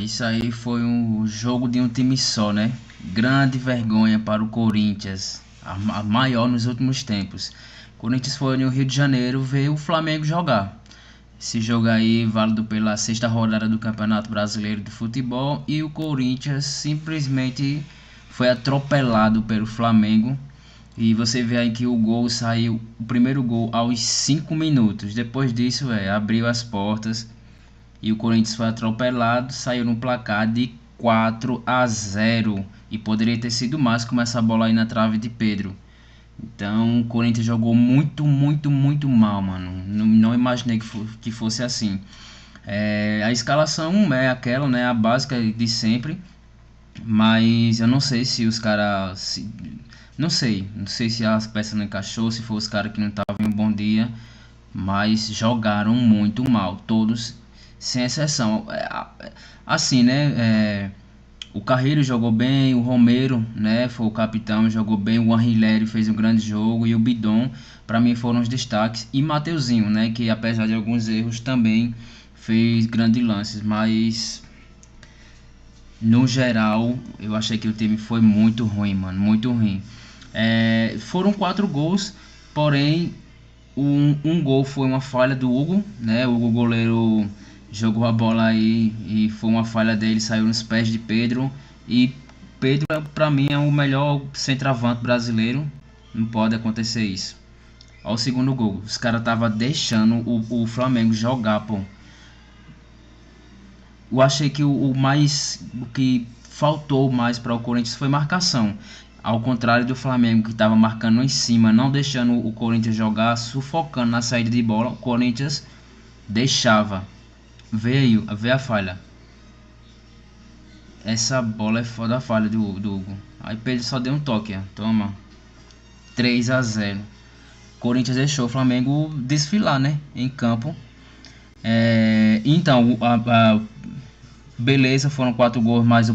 Isso aí foi um jogo de um time só, né? Grande vergonha para o Corinthians, a maior nos últimos tempos. O Corinthians foi no Rio de Janeiro ver o Flamengo jogar. Esse jogo aí válido pela sexta rodada do Campeonato Brasileiro de Futebol e o Corinthians simplesmente foi atropelado pelo Flamengo. E você vê aí que o gol saiu, o primeiro gol aos 5 minutos. Depois disso, abriu as portas e o Corinthians foi atropelado, saiu no placar de 4-0 e poderia ter sido mais com essa bola aí na trave de Pedro. Então o Corinthians jogou muito, muito, muito mal, mano. Não imaginei que fosse assim. A escalação é aquela, né? A básica de sempre. Mas eu não sei se os caras. Não sei se as peças não encaixou, se foi os caras que não estavam em um bom dia. Mas jogaram muito mal, todos sem exceção. Assim, né? O Carreiro jogou bem, o Romero, né, foi o capitão, jogou bem, o Anrileri fez um grande jogo e o Bidon, para mim foram os destaques, e Mateuzinho, né, que apesar de alguns erros também fez grandes lances, mas no geral eu achei que o time foi muito ruim, mano, muito ruim. Foram 4 gols, porém um gol foi uma falha do Hugo, né, o Hugo goleiro jogou a bola aí e foi uma falha dele, saiu nos pés de Pedro. E Pedro, pra mim, é o melhor centroavante brasileiro. Não pode acontecer isso. Olha o segundo gol. Os caras estavam deixando o Flamengo jogar, pô. Eu achei que o que faltou mais para o Corinthians foi marcação. Ao contrário do Flamengo, que estava marcando em cima, não deixando o Corinthians jogar, sufocando na saída de bola, o Corinthians deixava. Vê a falha. Essa bola é foda, a falha do Hugo. Aí Pedro só deu um toque, ó. Toma. 3-0. Corinthians deixou o Flamengo desfilar, né? Em campo. Então, beleza, foram 4 gols, mas o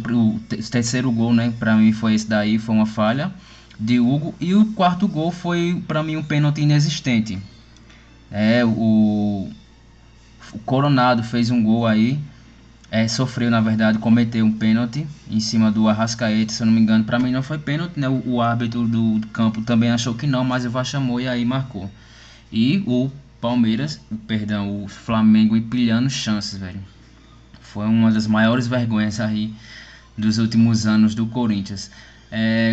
terceiro gol, né? Pra mim foi esse daí, foi uma falha de Hugo. E o quarto gol foi, pra mim, um pênalti inexistente. O Coronado fez um gol aí. Sofreu, na verdade, cometeu um pênalti em cima do Arrascaeta, se eu não me engano. Para mim não foi pênalti, né? O árbitro do campo também achou que não, mas o VAR chamou e aí marcou. E o Palmeiras, perdão, o Flamengo empilhando chances, velho. Foi uma das maiores vergonhas aí dos últimos anos do Corinthians.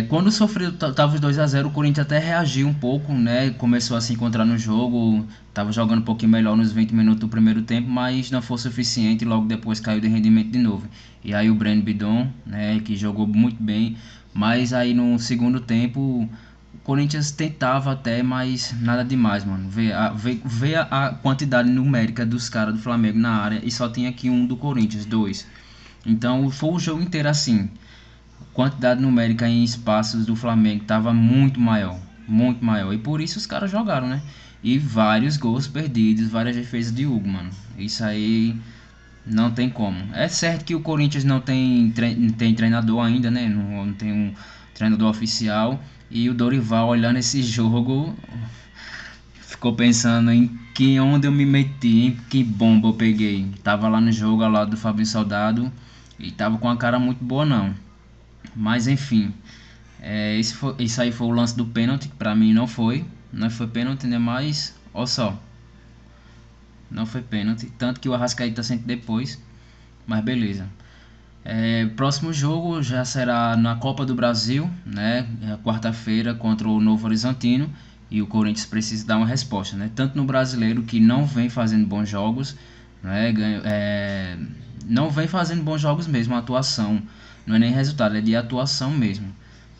Quando sofreu, tava os 2-0, o Corinthians até reagiu um pouco, né? Começou a se encontrar no jogo, tava jogando um pouquinho melhor nos 20 minutos do primeiro tempo, mas não foi suficiente e logo depois caiu de rendimento de novo. E aí o Breno Bidon, né, que jogou muito bem, mas aí no segundo tempo o Corinthians tentava até, mas nada demais, mano. Vê a quantidade numérica dos caras do Flamengo na área e só tinha aqui um do Corinthians, dois. Então foi o jogo inteiro assim. A quantidade numérica em espaços do Flamengo estava muito maior, muito maior. E por isso os caras jogaram, né? E vários gols perdidos, várias defesas de Hugo, mano. Isso aí não tem como. É certo que o Corinthians não tem treinador ainda, né? Não tem um treinador oficial. E o Dorival, olhando esse jogo, ficou pensando em que onde eu me meti, em que bomba eu peguei. Tava lá no jogo ao lado do Fabinho Soldado e tava com a cara muito boa, não. Mas enfim, isso aí foi o lance do pênalti, que pra mim não foi pênalti, né? Mas, olha só, não foi pênalti, tanto que o Arrascaeta sente depois, mas beleza. Próximo jogo já será na Copa do Brasil, né? Quarta-feira contra o Novo Horizontino e o Corinthians precisa dar uma resposta, né? Tanto no Brasileiro que não vem fazendo bons jogos, né? Não vem fazendo bons jogos mesmo, a atuação não é nem resultado, é de atuação mesmo.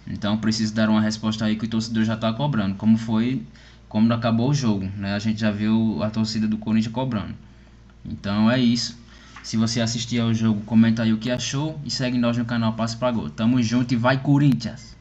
Então precisa dar uma resposta aí que o torcedor já está cobrando, como acabou o jogo, né? A gente já viu a torcida do Corinthians cobrando. Então é isso. Se você assistir ao jogo, comenta aí o que achou e segue nós no canal Passo pra Gol. Tamo junto e vai Corinthians!